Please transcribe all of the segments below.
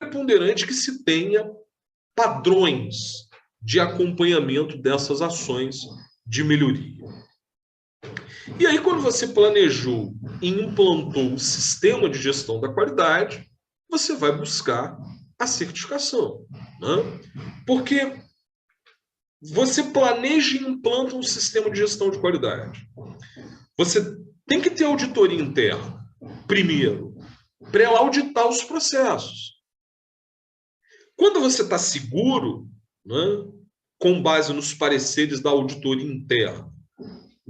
preponderante que se tenha padrões de acompanhamento dessas ações de melhoria. E aí, quando você planejou e implantou o sistema de gestão da qualidade, você vai buscar a certificação, né? Porque você planeja e implanta um sistema de gestão de qualidade. Você tem que ter auditoria interna, primeiro, para ela auditar os processos. Quando você está seguro, né, com base nos pareceres da auditoria interna,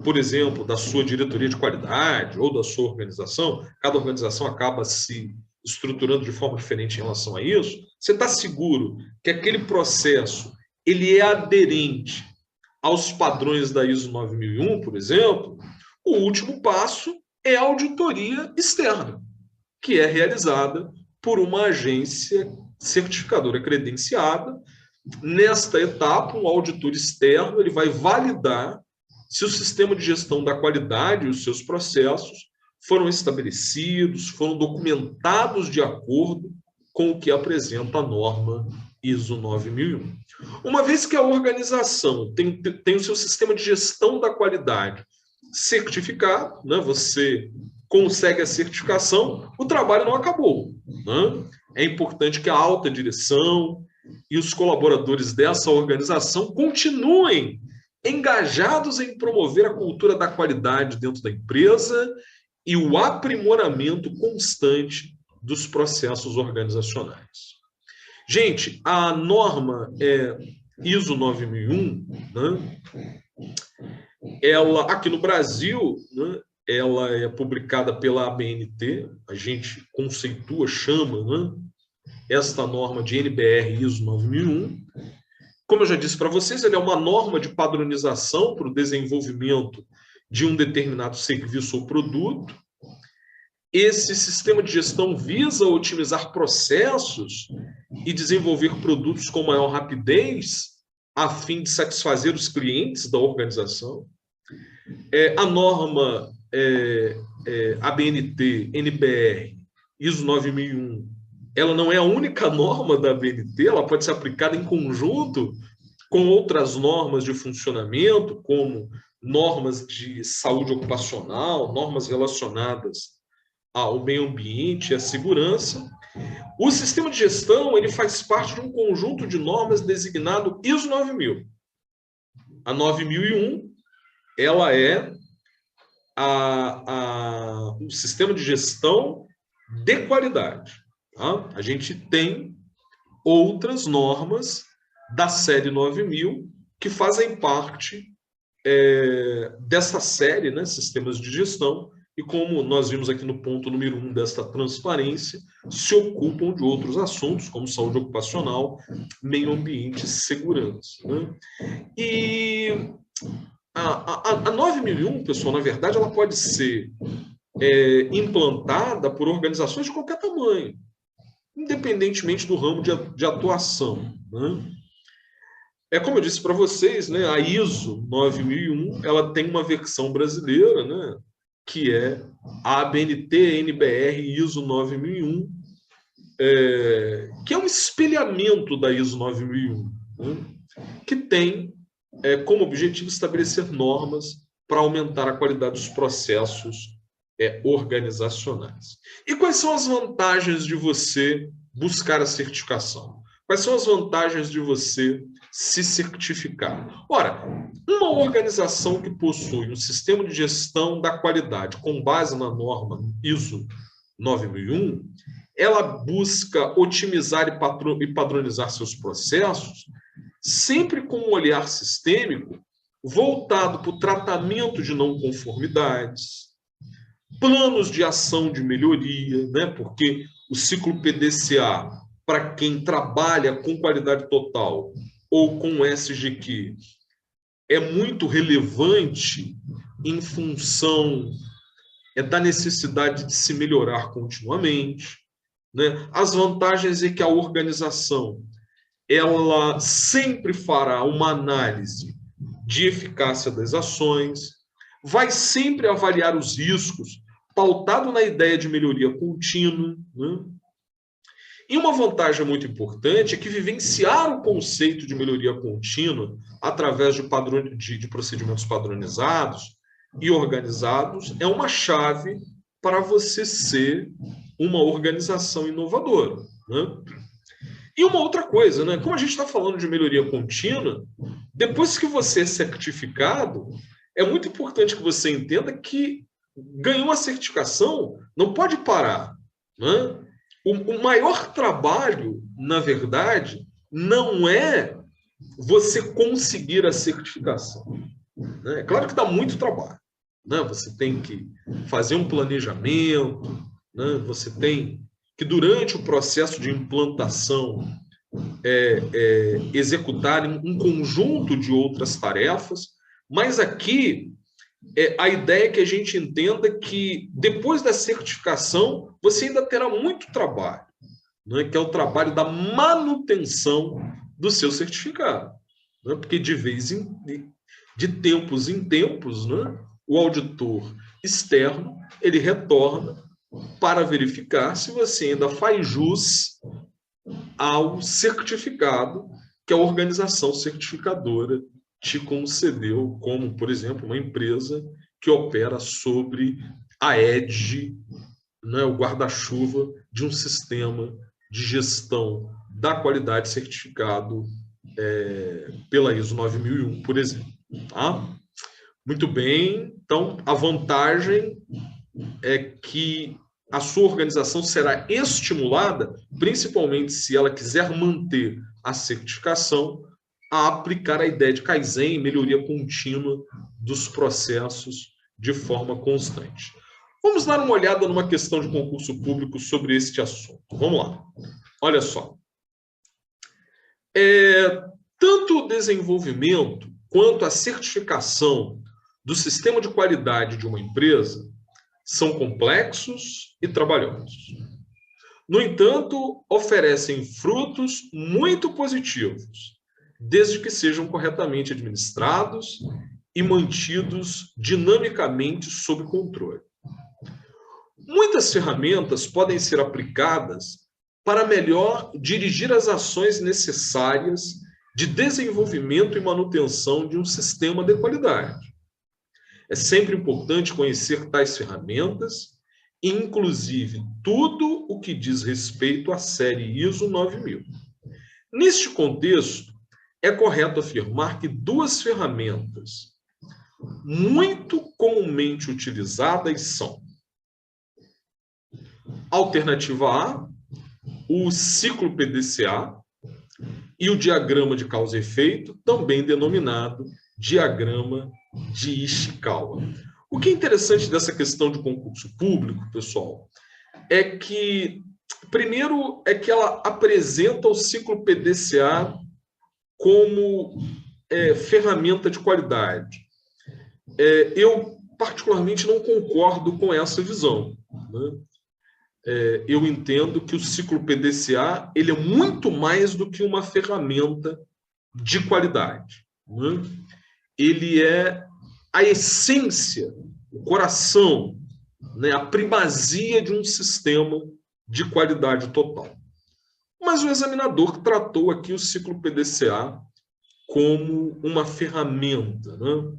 por exemplo, da sua diretoria de qualidade ou da sua organização, cada organização acaba se estruturando de forma diferente em relação a isso, você está seguro que aquele processo ele é aderente aos padrões da ISO 9001, por exemplo, o último passo é a auditoria externa, que é realizada por uma agência certificadora credenciada. Nesta etapa, um auditor externo ele vai validar se o sistema de gestão da qualidade e os seus processos foram estabelecidos, foram documentados de acordo com o que apresenta a norma ISO 9001. Uma vez que a organização tem o seu sistema de gestão da qualidade certificado, né, você consegue a certificação, o trabalho não acabou, né? É importante que a alta direção e os colaboradores dessa organização continuem engajados em promover a cultura da qualidade dentro da empresa e o aprimoramento constante dos processos organizacionais. Gente, a norma ISO 9001, né, ela, aqui no Brasil, né, ela é publicada pela ABNT, a gente conceitua, chama, né, esta norma de NBR ISO 9001. Como eu já disse para vocês, ela é uma norma de padronização para o desenvolvimento de um determinado serviço ou produto. Esse sistema de gestão visa otimizar processos e desenvolver produtos com maior rapidez, a fim de satisfazer os clientes da organização. A norma ABNT, NBR, ISO 9001, ela não é a única norma da ABNT, ela pode ser aplicada em conjunto com outras normas de funcionamento, como normas de saúde ocupacional, normas relacionadas ao meio ambiente e à segurança. O sistema de gestão ele faz parte de um conjunto de normas designado ISO 9000. A 9001 ela é o sistema de gestão de qualidade. Tá? A gente tem outras normas da série 9000 que fazem parte dessa série, né, sistemas de gestão, e como nós vimos aqui no ponto número 1 desta transparência, se ocupam de outros assuntos, como saúde ocupacional, meio ambiente e segurança. Né? E a 9001, pessoal, na verdade, ela pode ser implantada por organizações de qualquer tamanho, independentemente do ramo de atuação. Né? Como eu disse para vocês, né, a ISO 9001 ela tem uma versão brasileira, né, que é a ABNT NBR ISO 9001, que é um espelhamento da ISO 9001, né, que tem como objetivo estabelecer normas para aumentar a qualidade dos processos organizacionais. E quais são as vantagens de você buscar a certificação? Quais são as vantagens de você se certificar? Ora, uma organização que possui um sistema de gestão da qualidade com base na norma ISO 9001, ela busca otimizar e padronizar seus processos, sempre com um olhar sistêmico voltado para o tratamento de não conformidades, planos de ação de melhoria, né? Porque o ciclo PDCA, para quem trabalha com qualidade total ou com SGQ, é muito relevante em função da necessidade de se melhorar continuamente. Né? As vantagens é que a organização ela sempre fará uma análise de eficácia das ações, vai sempre avaliar os riscos, pautado na ideia de melhoria contínua, né? E uma vantagem muito importante é que vivenciar o conceito de melhoria contínua através de procedimentos padronizados e organizados é uma chave para você ser uma organização inovadora, né? E uma outra coisa, né? Como a gente está falando de melhoria contínua, depois que você é certificado, é muito importante que você entenda que ganhou a certificação, não pode parar, né? O maior trabalho, na verdade, não é você conseguir a certificação, né? É claro que dá muito trabalho, né? Você tem que fazer um planejamento, né? Você tem que, durante o processo de implantação, executar um conjunto de outras tarefas, mas aqui a ideia é que a gente entenda que, depois da certificação, você ainda terá muito trabalho, né? Que é o trabalho da manutenção do seu certificado, né? Porque de tempos em tempos, né, o auditor externo ele retorna para verificar se você ainda faz jus ao certificado que a organização certificadora te concedeu, como, por exemplo, uma empresa que opera sobre a égide, né, o guarda-chuva de um sistema de gestão da qualidade certificado pela ISO 9001, por exemplo. Tá? Muito bem, então a vantagem é que a sua organização será estimulada, principalmente se ela quiser manter a certificação, a aplicar a ideia de Kaizen, melhoria contínua dos processos de forma constante. Vamos dar uma olhada numa questão de concurso público sobre este assunto. Vamos lá. Olha só. Tanto o desenvolvimento quanto a certificação do sistema de qualidade de uma empresa são complexos e trabalhosos. No entanto, oferecem frutos muito positivos, desde que sejam corretamente administrados e mantidos dinamicamente sob controle. Muitas ferramentas podem ser aplicadas para melhor dirigir as ações necessárias de desenvolvimento e manutenção de um sistema de qualidade. É sempre importante conhecer tais ferramentas, inclusive tudo o que diz respeito à série ISO 9000. Neste contexto, é correto afirmar que duas ferramentas muito comumente utilizadas são: alternativa A, o ciclo PDCA, e o diagrama de causa e efeito, também denominado diagrama de Ishikawa. O que é interessante dessa questão de concurso público, pessoal, é que, primeiro, é que ela apresenta o ciclo PDCA como ferramenta de qualidade. Eu, particularmente, não concordo com essa visão, né? Eu entendo que o ciclo PDCA ele é muito mais do que uma ferramenta de qualidade, né? Ele é a essência, o coração, né? A primazia de um sistema de qualidade total. Mas o examinador tratou aqui o ciclo PDCA como uma ferramenta, né?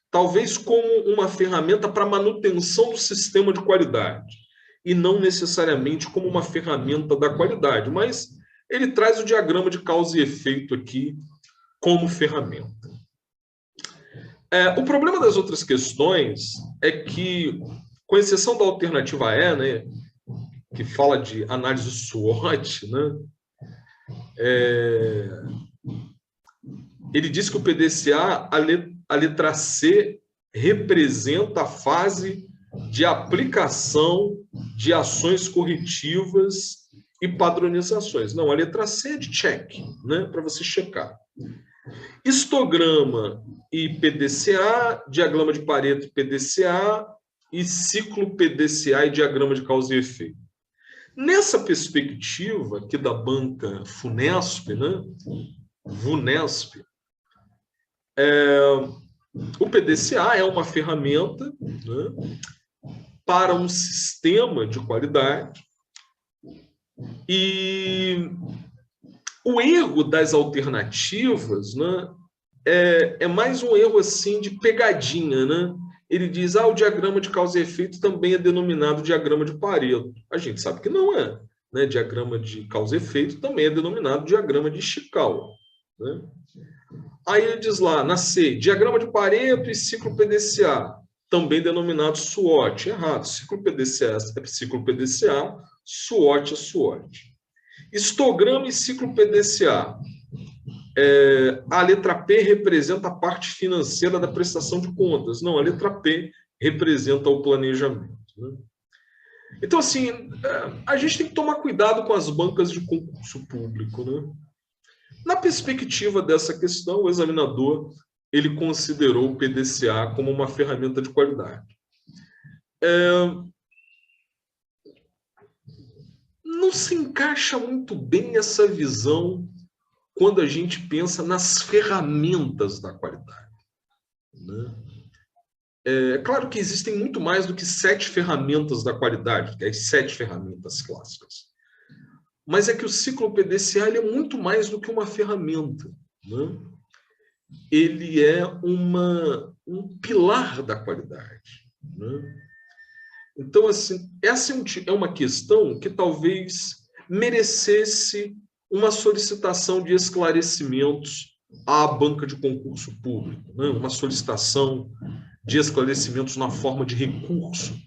Talvez como uma ferramenta para manutenção do sistema de qualidade, e não necessariamente como uma ferramenta da qualidade, mas ele traz o diagrama de causa e efeito aqui como ferramenta. O problema das outras questões é que, com exceção da alternativa E, né, que fala de análise SWOT, né, ele diz que o PDCA, a letra C, representa a fase de aplicação de ações corretivas e padronizações. Não, a letra C é de check, né, para você checar. Histograma e PDCA, diagrama de Pareto e PDCA, e ciclo PDCA e diagrama de causa e efeito. Nessa perspectiva aqui da banca FUNESP, né, VUNESP, o PDCA é uma ferramenta, né, para um sistema de qualidade E o erro das alternativas, né, é mais um erro assim de pegadinha, né? Ele diz, o diagrama de causa e efeito também é denominado diagrama de Pareto. A gente sabe que não é, né? Diagrama de causa e efeito também é denominado diagrama de Ishikawa, né? Aí ele diz lá, na C, diagrama de Pareto e ciclo PDCA, também denominado SWOT. Errado, ciclo PDCA é ciclo PDCA, SWOT é SWOT. Histograma e ciclo PDCA. A letra P representa a parte financeira da prestação de contas. Não, a letra P representa o planejamento, né? Então, assim, a gente tem que tomar cuidado com as bancas de concurso público, né? Na perspectiva dessa questão, o examinador ele considerou o PDCA como uma ferramenta de qualidade. Não se encaixa muito bem essa visão quando a gente pensa nas ferramentas da qualidade, né? É claro que existem muito mais do que 7 ferramentas da qualidade, que é as 7 ferramentas clássicas. Mas é que o ciclo PDCA ele é muito mais do que uma ferramenta, né? Ele é um pilar da qualidade, né? Então, assim, essa é uma questão que talvez merecesse uma solicitação de esclarecimentos à banca de concurso público, né? Uma solicitação de esclarecimentos na forma de recurso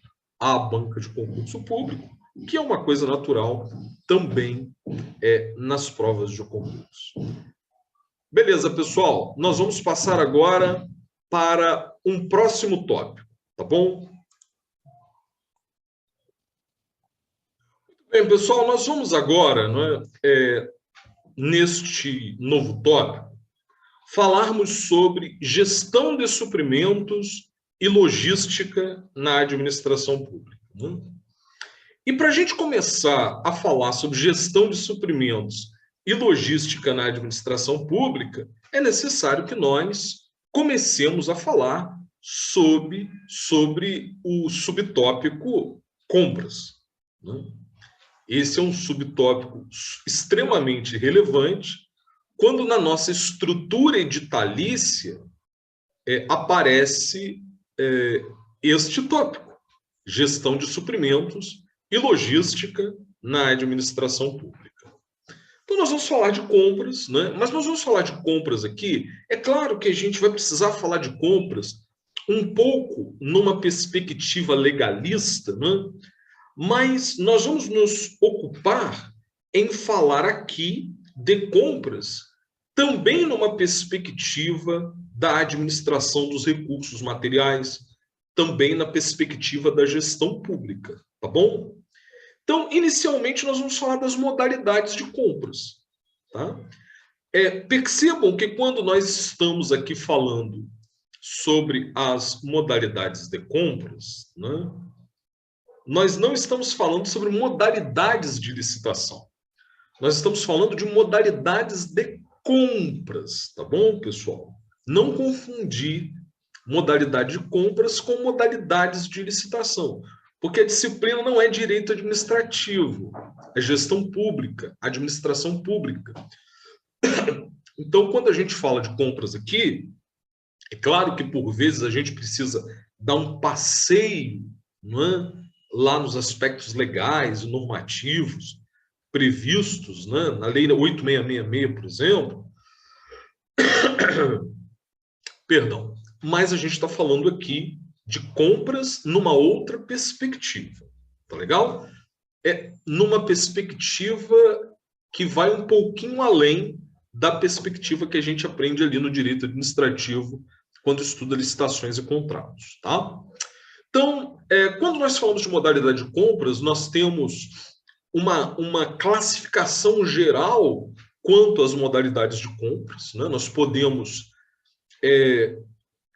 à banca de concurso público, que é uma coisa natural também nas provas de concurso. Beleza, pessoal? Nós vamos passar agora para um próximo tópico, tá bom? Bem, pessoal, nós vamos agora, neste novo tópico, falarmos sobre gestão de suprimentos e logística na administração pública, né? E para a gente começar a falar sobre gestão de suprimentos e logística na administração pública, é necessário que nós comecemos a falar sobre o subtópico compras, né? Esse é um subtópico extremamente relevante quando na nossa estrutura editalícia aparece este tópico, gestão de suprimentos e logística na administração pública. Então, nós vamos falar de compras, né? Mas nós vamos falar de compras aqui. É claro que a gente vai precisar falar de compras um pouco numa perspectiva legalista, né? Mas nós vamos nos ocupar em falar aqui de compras também numa perspectiva da administração dos recursos materiais, também na perspectiva da gestão pública, tá bom? Então, inicialmente, nós vamos falar das modalidades de compras, tá? Percebam que quando nós estamos aqui falando sobre as modalidades de compras, né, nós não estamos falando sobre modalidades de licitação. Nós estamos falando de modalidades de compras, tá bom, pessoal? Não confundir modalidade de compras com modalidades de licitação, porque a disciplina não é direito administrativo, é gestão pública, administração pública. Então, quando a gente fala de compras aqui, é claro que por vezes a gente precisa dar um passeio, não é, lá nos aspectos legais e normativos previstos, né, na Lei 8666, por exemplo. Perdão. Mas a gente está falando aqui de compras numa outra perspectiva. Tá legal? Numa perspectiva que vai um pouquinho além da perspectiva que a gente aprende ali no direito administrativo quando estuda licitações e contratos, tá? Então, quando nós falamos de modalidade de compras, nós temos uma classificação geral quanto às modalidades de compras, né? Nós podemos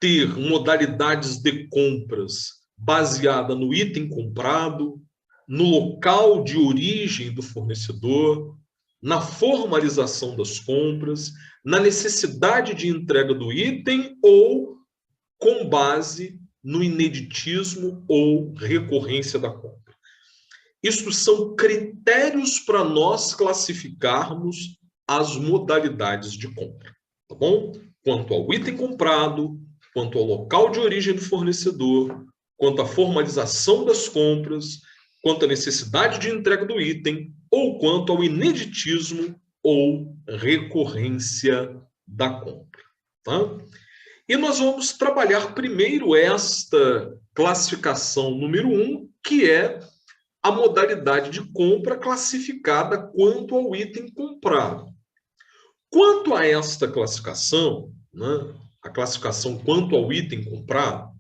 ter modalidades de compras baseada no item comprado, no local de origem do fornecedor, na formalização das compras, na necessidade de entrega do item ou com base no ineditismo ou recorrência da compra. Isto são critérios para nós classificarmos as modalidades de compra, tá bom? Quanto ao item comprado, quanto ao local de origem do fornecedor, quanto à formalização das compras, quanto à necessidade de entrega do item, ou quanto ao ineditismo ou recorrência da compra, tá? E nós vamos trabalhar primeiro esta classificação número 1, que é a modalidade de compra classificada quanto ao item comprado. Quanto a esta classificação, né, a classificação quanto ao item comprado,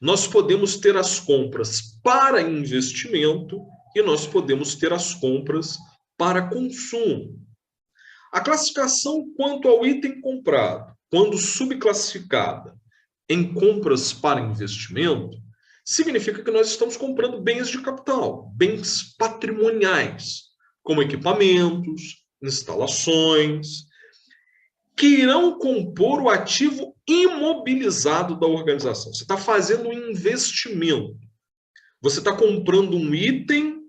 nós podemos ter as compras para investimento e nós podemos ter as compras para consumo. A classificação quanto ao item comprado, quando subclassificada em compras para investimento, significa que nós estamos comprando bens de capital, bens patrimoniais, como equipamentos, instalações, que irão compor o ativo imobilizado da organização. Você está fazendo um investimento. Você está comprando um item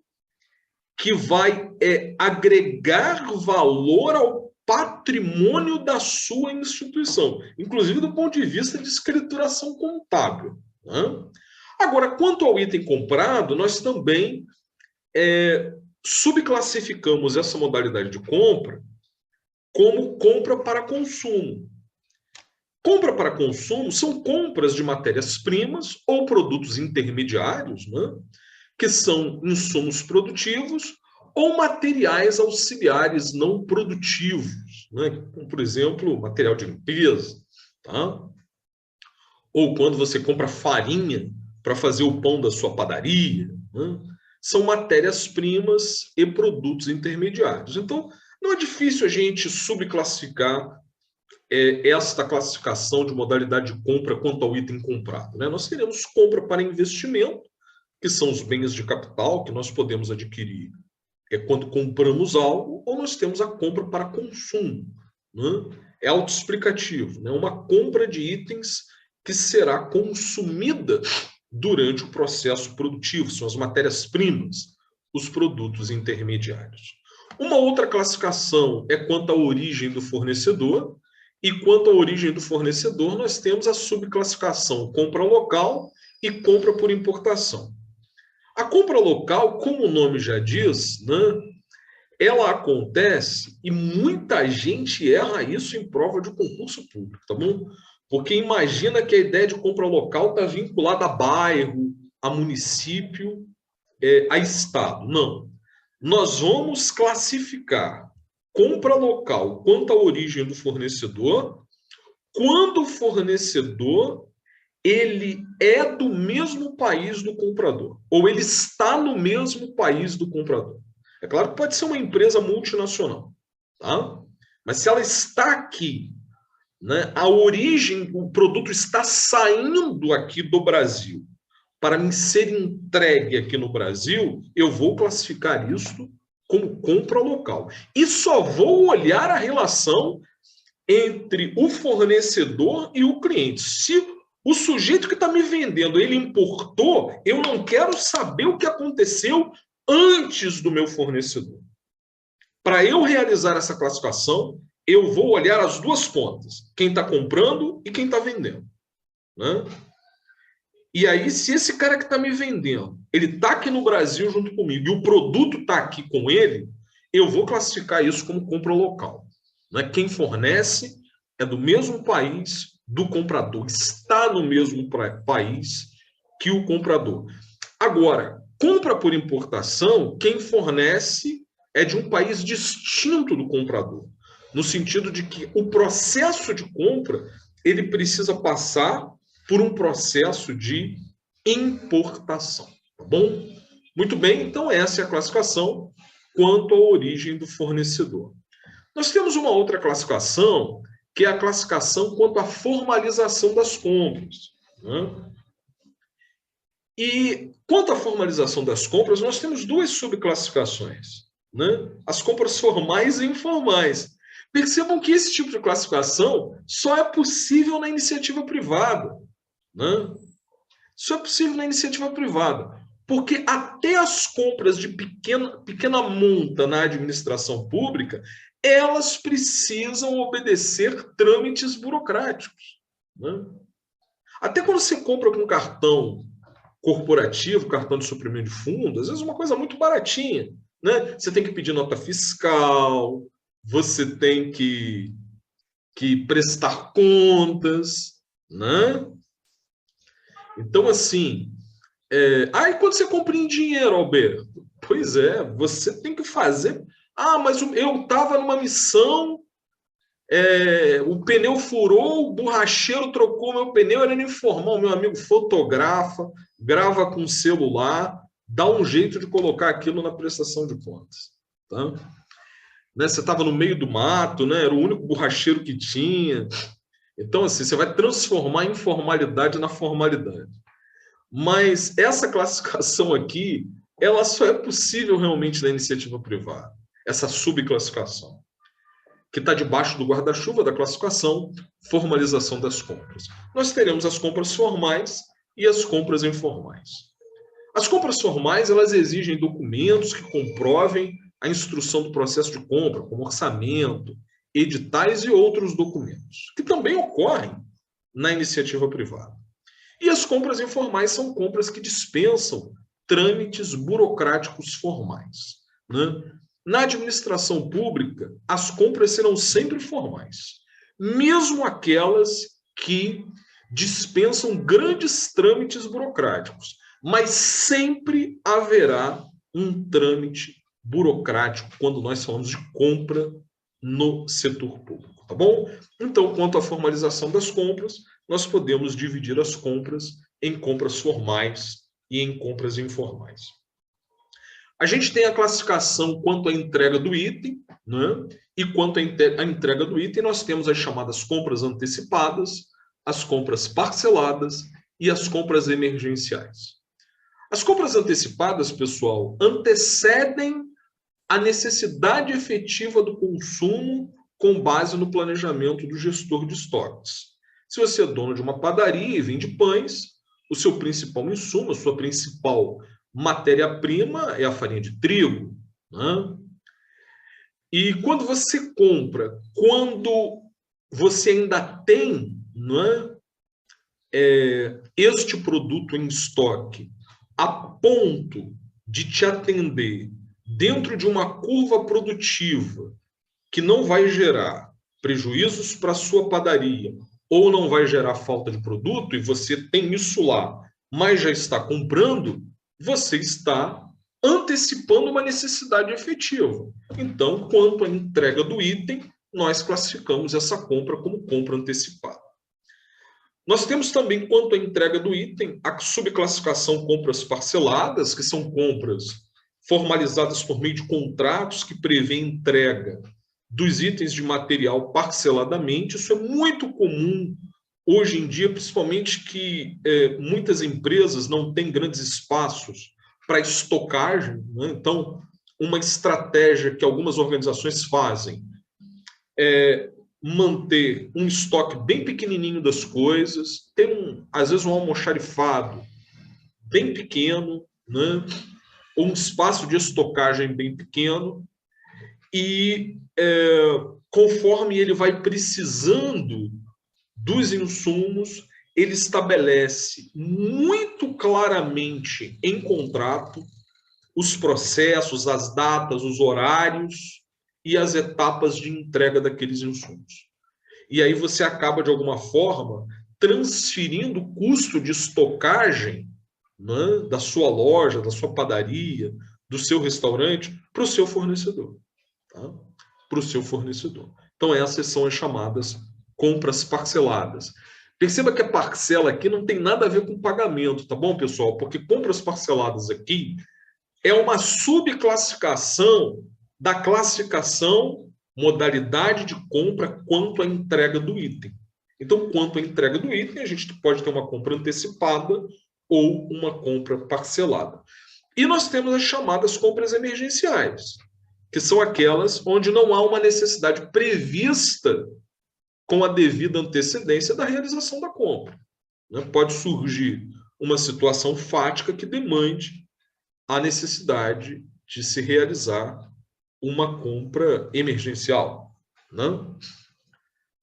que vai agregar valor ao patrimônio da sua instituição, inclusive do ponto de vista de escrituração contábil, né? Agora, quanto ao item comprado, nós também subclassificamos essa modalidade de compra como compra para consumo. Compra para consumo são compras de matérias-primas ou produtos intermediários, né, que são insumos produtivos ou materiais auxiliares não produtivos, né, como, por exemplo, material de limpeza, tá? Ou quando você compra farinha para fazer o pão da sua padaria, né, são matérias-primas e produtos intermediários. Então, não é difícil a gente subclassificar esta classificação de modalidade de compra quanto ao item comprado, né? Nós teremos compra para investimento, que são os bens de capital que nós podemos adquirir quando compramos algo, ou nós temos a compra para consumo, né? É autoexplicativo, né? Uma compra de itens que será consumida durante o processo produtivo, são as matérias-primas, os produtos intermediários. Uma outra classificação é quanto à origem do fornecedor, e quanto à origem do fornecedor, nós temos a subclassificação compra local e compra por importação. A compra local, como o nome já diz, né, ela acontece e muita gente erra isso em prova de concurso público, tá bom? Porque imagina que a ideia de compra local está vinculada a bairro, a município, a estado. Não. Nós vamos classificar compra local quanto à origem do fornecedor quando o fornecedor ele é do mesmo país do comprador, ou ele está no mesmo país do comprador. É claro que pode ser uma empresa multinacional, tá? Mas se ela está aqui, né, a origem, o produto está saindo aqui do Brasil para me ser entregue aqui no Brasil, eu vou classificar isso como compra local. E só vou olhar a relação entre o fornecedor e o cliente. Se o sujeito que está me vendendo, ele importou, eu não quero saber o que aconteceu antes do meu fornecedor. Para eu realizar essa classificação, eu vou olhar as duas pontas, quem está comprando e quem está vendendo, né? E aí, se esse cara que está me vendendo, ele está aqui no Brasil junto comigo, e o produto está aqui com ele, eu vou classificar isso como compra local, né? Quem fornece é do mesmo país do comprador, está no mesmo país que o comprador. Agora, compra por importação, quem fornece é de um país distinto do comprador, no sentido de que o processo de compra ele precisa passar por um processo de importação, tá bom? Muito bem, então essa é a classificação quanto à origem do fornecedor. Nós temos uma outra classificação, que é a classificação quanto à formalização das compras, né? E quanto à formalização das compras, nós temos duas subclassificações, né? As compras formais e informais. Percebam que esse tipo de classificação só é possível na iniciativa privada, né? Isso é possível na iniciativa privada. Porque até as compras de pequena monta na administração pública, elas precisam obedecer trâmites burocráticos, né? Até quando você compra com cartão corporativo, cartão de suprimento de fundo, às vezes uma coisa muito baratinha, né? Você tem que pedir nota fiscal, você tem que prestar contas, né? Então, assim, aí quando você compra em dinheiro, Alberto, pois é, você tem que fazer. Ah, mas eu estava numa missão, o pneu furou, o borracheiro trocou meu pneu, era informal, meu amigo fotografa, grava com celular, dá um jeito de colocar aquilo na prestação de contas, tá? Né, você estava no meio do mato, né, era o único borracheiro que tinha. Então, assim, você vai transformar a informalidade na formalidade. Mas essa classificação aqui, ela só é possível realmente na iniciativa privada. Essa subclassificação, que está debaixo do guarda-chuva da classificação, formalização das compras. Nós teremos as compras formais e as compras informais. As compras formais, elas exigem documentos que comprovem a instrução do processo de compra, como orçamento, editais e outros documentos, que também ocorrem na iniciativa privada. E as compras informais são compras que dispensam trâmites burocráticos formais, né? Na administração pública, as compras serão sempre formais, mesmo aquelas que dispensam grandes trâmites burocráticos, mas sempre haverá um trâmite burocrático quando nós falamos de compra no setor público, tá bom? Então, quanto à formalização das compras, nós podemos dividir as compras em compras formais e em compras informais. A gente tem a classificação quanto à entrega do item, né? E quanto à entrega do item, nós temos as chamadas compras antecipadas, as compras parceladas e as compras emergenciais. As compras antecipadas, pessoal, antecedem a necessidade efetiva do consumo com base no planejamento do gestor de estoques. Se você é dono de uma padaria e vende pães, o seu principal insumo, a sua principal matéria-prima é a farinha de trigo, né? E quando você compra, quando você ainda tem, né, este produto em estoque, a ponto de te atender dentro de uma curva produtiva que não vai gerar prejuízos para a sua padaria ou não vai gerar falta de produto, e você tem isso lá, mas já está comprando, você está antecipando uma necessidade efetiva. Então, quanto à entrega do item, nós classificamos essa compra como compra antecipada. Nós temos também, quanto à entrega do item, a subclassificação compras parceladas, que são compras formalizadas por meio de contratos que prevêem entrega dos itens de material parceladamente. Isso é muito comum hoje em dia, principalmente que muitas empresas não têm grandes espaços para estocagem, né? Então, uma estratégia que algumas organizações fazem é manter um estoque bem pequenininho das coisas, ter, às vezes, um almoxarifado bem pequeno, né? Ou um espaço de estocagem bem pequeno, e conforme ele vai precisando dos insumos, ele estabelece muito claramente em contrato os processos, as datas, os horários e as etapas de entrega daqueles insumos. E aí você acaba, de alguma forma, transferindo o custo de estocagem, né, da sua loja, da sua padaria, do seu restaurante, para o seu fornecedor. Tá? Para o seu fornecedor. Então, essas são as chamadas compras parceladas. Perceba que a parcela aqui não tem nada a ver com pagamento, tá bom, pessoal? Porque compras parceladas aqui é uma subclassificação da classificação modalidade de compra quanto à entrega do item. Então, quanto à entrega do item, a gente pode ter uma compra antecipada ou uma compra parcelada. E nós temos as chamadas compras emergenciais, que são aquelas onde não há uma necessidade prevista com a devida antecedência da realização da compra. Pode surgir uma situação fática que demande a necessidade de se realizar uma compra emergencial, né?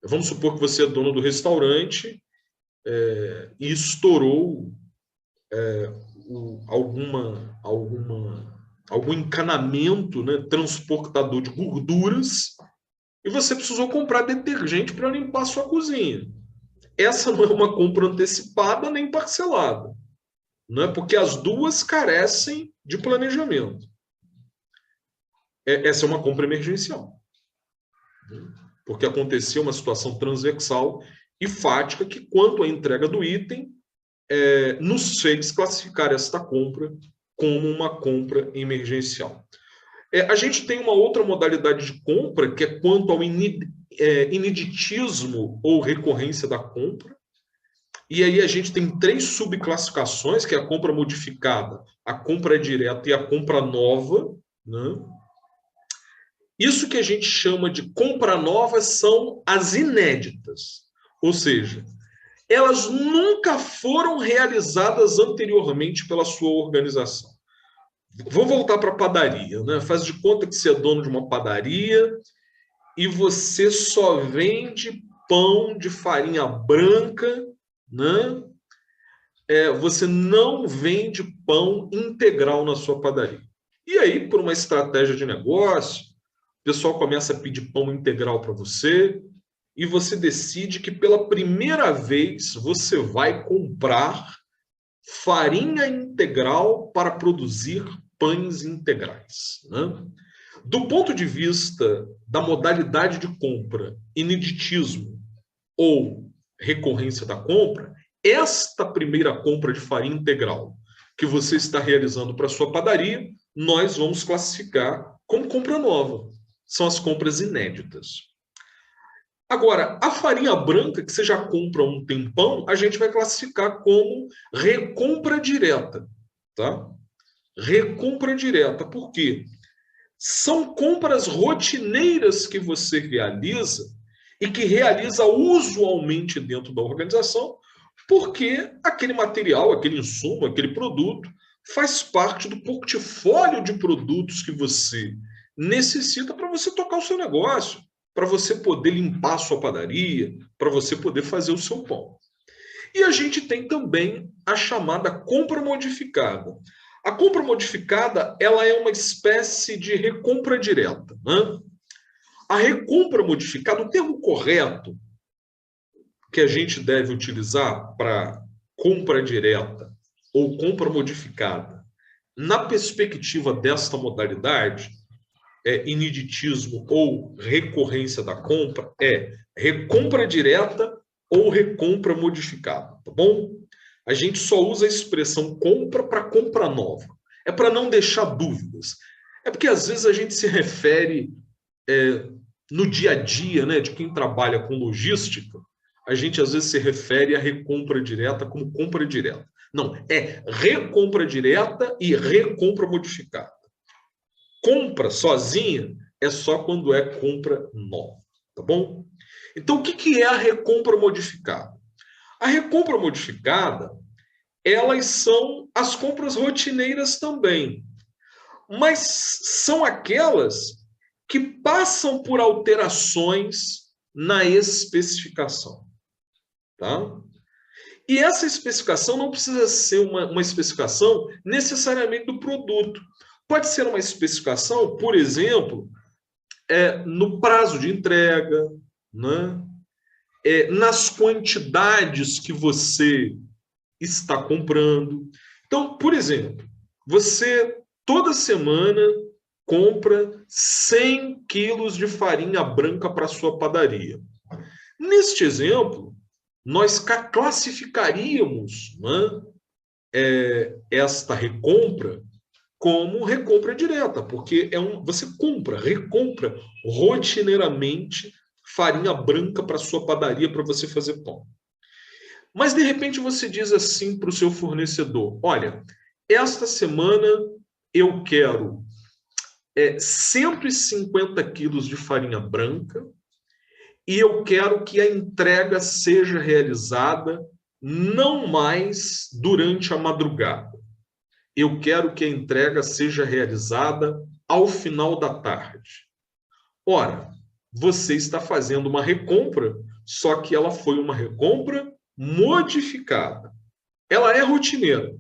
Vamos supor que você é dono do restaurante e estourou algum encanamento, né, transportador de gorduras, e você precisou comprar detergente para limpar a sua cozinha. Essa não é uma compra antecipada nem parcelada, não é? Porque as duas carecem de planejamento. Essa é uma compra emergencial, porque aconteceu uma situação transversal e fática que, quanto à entrega do item, nos fez classificar esta compra como uma compra emergencial. A gente tem uma outra modalidade de compra, que é quanto ao ineditismo ou recorrência da compra. E aí a gente tem 3 subclassificações, que é a compra modificada, a compra direta e a compra nova, né? Isso que a gente chama de compra nova são as inéditas. Ou seja, elas nunca foram realizadas anteriormente pela sua organização. Vou voltar para a padaria, né? Faz de conta que você é dono de uma padaria e você só vende pão de farinha branca, né? Você não vende pão integral na sua padaria. E aí, por uma estratégia de negócio, o pessoal começa a pedir pão integral para você e você decide que pela primeira vez você vai comprar farinha integral para produzir pães integrais, né? Do ponto de vista da modalidade de compra, ineditismo ou recorrência da compra, esta primeira compra de farinha integral que você está realizando para a sua padaria, nós vamos classificar como compra nova. São as compras inéditas. Agora, a farinha branca, que você já compra há um tempão, a gente vai classificar como recompra direta, tá? Recompra direta. Por quê? São compras rotineiras que você realiza e que realiza usualmente dentro da organização, porque aquele material, aquele insumo, aquele produto faz parte do portfólio de produtos que você necessita para você tocar o seu negócio, para você poder limpar a sua padaria, para você poder fazer o seu pão. E a gente tem também a chamada compra modificada. A compra modificada, ela é uma espécie de recompra direta, né? A recompra modificada, o termo correto que a gente deve utilizar para compra direta ou compra modificada, na perspectiva desta modalidade, ineditismo ou recorrência da compra, é recompra direta ou recompra modificada, tá bom? A gente só usa a expressão compra para compra nova. É para não deixar dúvidas. É porque às vezes a gente se refere no dia a dia, né, de quem trabalha com logística, a gente às vezes se refere a recompra direta como compra direta. Não, é recompra direta e recompra modificada. Compra sozinha é só quando é compra nova, tá bom? Então, o que é a recompra modificada? A recompra modificada, elas são as compras rotineiras também, mas são aquelas que passam por alterações na especificação, tá? E essa especificação não precisa ser uma especificação necessariamente do produto. Pode ser uma especificação, por exemplo, no prazo de entrega, né? Nas quantidades que você está comprando. Então, por exemplo, você toda semana compra 100 quilos de farinha branca para sua padaria. Neste exemplo, nós classificaríamos, né, esta recompra como recompra direta, porque você recompra rotineiramente farinha branca para sua padaria para você fazer pão. Mas de repente você diz assim para o seu fornecedor: olha, esta semana eu quero 150 quilos de farinha branca e eu quero que a entrega seja realizada não mais durante a madrugada. Eu quero que a entrega seja realizada ao final da tarde. Ora, você está fazendo uma recompra, só que ela foi uma recompra modificada. Ela é rotineira,